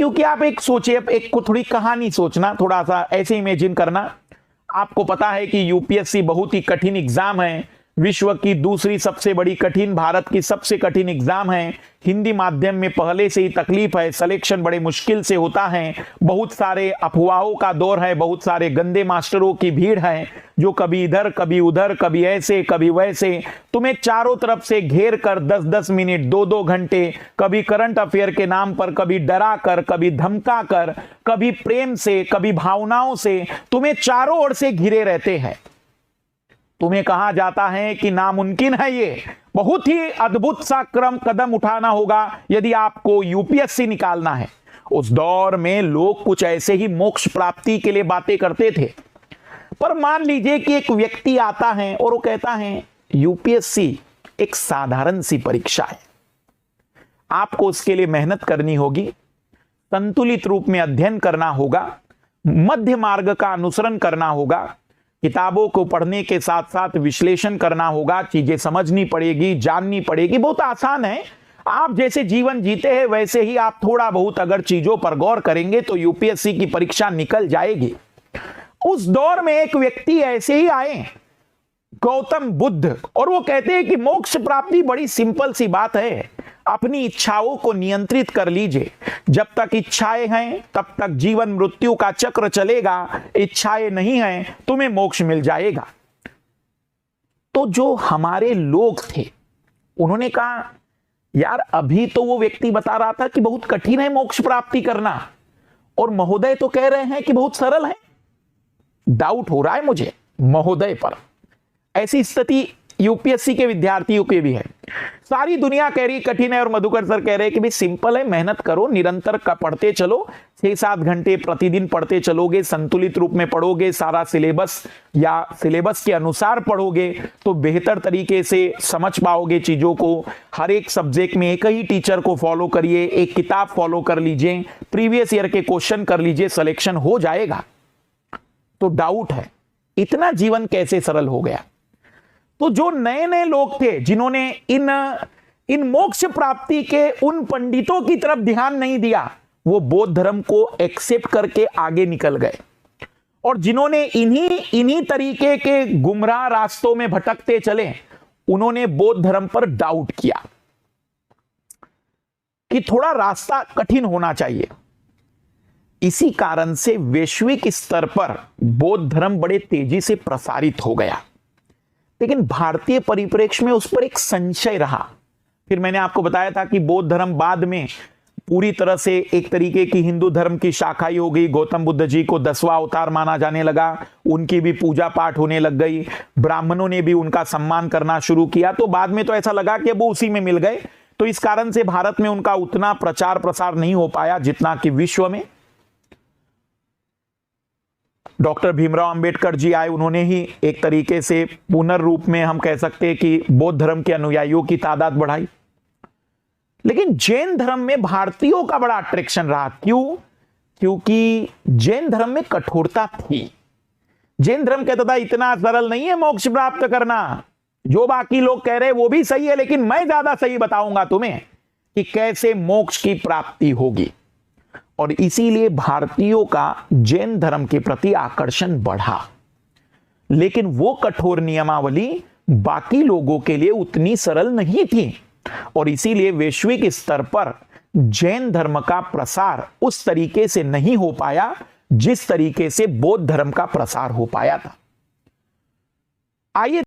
क्योंकि आप एक सोचिए, एक को थोड़ी कहानी सोचना, थोड़ा सा ऐसे इमेजिन करना। आपको पता है कि यूपीएससी बहुत ही कठिन एग्जाम है, विश्व की दूसरी सबसे बड़ी कठिन, भारत की सबसे कठिन एग्जाम है। हिंदी माध्यम में पहले से ही तकलीफ है, सिलेक्शन बड़े मुश्किल से होता है, बहुत सारे अफवाहों का दौर है, बहुत सारे गंदे मास्टरों की भीड़ है जो कभी इधर कभी उधर, कभी ऐसे कभी वैसे, तुम्हें चारों तरफ से घेर कर 10-10 मिनट 2-2 घंटे, कभी करंट अफेयर के नाम पर, कभी डरा कर, कभी धमका कर, कभी प्रेम से, कभी भावनाओं से तुम्हें चारों ओर से घिरे रहते हैं। तुम्हें कहा जाता है कि नामुमकिन है, ये बहुत ही अद्भुत सा कदम उठाना होगा यदि आपको यूपीएससी निकालना है। उस दौर में लोग कुछ ऐसे ही मोक्ष प्राप्ति के लिए बातें करते थे। पर मान लीजिए कि एक व्यक्ति आता है और वो कहता है यूपीएससी एक साधारण सी परीक्षा है, आपको उसके लिए मेहनत करनी होगी, संतुलित रूप में अध्ययन करना होगा, मध्य मार्ग का अनुसरण करना होगा, किताबों को पढ़ने के साथ साथ विश्लेषण करना होगा, चीजें समझनी पड़ेगी, जाननी पड़ेगी। बहुत आसान है, आप जैसे जीवन जीते हैं वैसे ही आप थोड़ा बहुत अगर चीजों पर गौर करेंगे तो यूपीएससी की परीक्षा निकल जाएगी। उस दौर में एक व्यक्ति ऐसे ही आए, गौतम बुद्ध, और वो कहते हैं कि मोक्ष प्राप्ति बड़ी सिंपल सी बात है, अपनी इच्छाओं को नियंत्रित कर लीजिए। जब तक इच्छाएं हैं तब तक जीवन मृत्यु का चक्र चलेगा, इच्छाएं नहीं हैं तुम्हें मोक्ष मिल जाएगा। तो जो हमारे लोग थे उन्होंने कहा यार, अभी तो वो व्यक्ति बता रहा था कि बहुत कठिन है मोक्ष प्राप्ति करना, और महोदय तो कह रहे हैं कि बहुत सरल है। डाउट हो रहा है मुझे महोदय पर। ऐसी स्थिति यूपीएससी के विद्यार्थियों के भी है। सारी दुनिया कह रही कठिन है और मधुकर सर कह रहे हैं कि भाई सिंपल है, मेहनत करो, निरंतर का पढ़ते चलो, 6-7 घंटे प्रतिदिन पढ़ते चलोगे, संतुलित रूप में पढ़ोगे, सारा सिलेबस या सिलेबस के अनुसार पढ़ोगे तो बेहतर तरीके से समझ पाओगे चीजों को। हर एक सब्जेक्ट में एक ही टीचर को फॉलो करिए, एक किताब फॉलो कर लीजिए, प्रीवियस ईयर के क्वेश्चन कर लीजिए, सिलेक्शन हो जाएगा। तो डाउट है इतना जीवन कैसे सरल हो गया। तो जो नए नए लोग थे जिन्होंने इन मोक्ष प्राप्ति के उन पंडितों की तरफ ध्यान नहीं दिया, वो बौद्ध धर्म को एक्सेप्ट करके आगे निकल गए, और जिन्होंने इन्हीं तरीके के गुमराह रास्तों में भटकते चले, उन्होंने बौद्ध धर्म पर डाउट किया कि थोड़ा रास्ता कठिन होना चाहिए। इसी कारण से वैश्विक स्तर पर बौद्ध धर्म बड़े तेजी से प्रसारित हो गया, लेकिन भारतीय परिप्रेक्ष्य में उस पर एक संशय रहा। फिर मैंने आपको बताया था कि बौद्ध धर्म बाद में पूरी तरह से एक तरीके की हिंदू धर्म की शाखा ही हो गई। गौतम बुद्ध जी को 10वां अवतार माना जाने लगा, उनकी भी पूजा पाठ होने लग गई, ब्राह्मणों ने भी उनका सम्मान करना शुरू किया। तो बाद में तो ऐसा लगा कि वो उसी में मिल गए, तो इस कारण से भारत में उनका उतना प्रचार प्रसार नहीं हो पाया जितना कि विश्व में। डॉक्टर भीमराव अंबेडकर जी आए, उन्होंने ही एक तरीके से पुनर्रूप में हम कह सकते हैं कि बौद्ध धर्म के अनुयायियों की तादाद बढ़ाई। लेकिन जैन धर्म में भारतीयों का बड़ा अट्रैक्शन रहा। क्यों? क्योंकि जैन धर्म में कठोरता थी। जैन धर्म कहता था इतना सरल नहीं है मोक्ष प्राप्त करना, जो बाकी लोग कह रहे हैं वो भी सही है, लेकिन मैं ज्यादा सही बताऊंगा तुम्हें कि कैसे मोक्ष की प्राप्ति होगी। और इसीलिए भारतीयों का जैन धर्म के प्रति आकर्षण बढ़ा। लेकिन वो कठोर नियमावली बाकी लोगों के लिए उतनी सरल नहीं थी, और इसीलिए वैश्विक स्तर पर जैन धर्म का प्रसार उस तरीके से नहीं हो पाया जिस तरीके से बौद्ध धर्म का प्रसार हो पाया था। आइए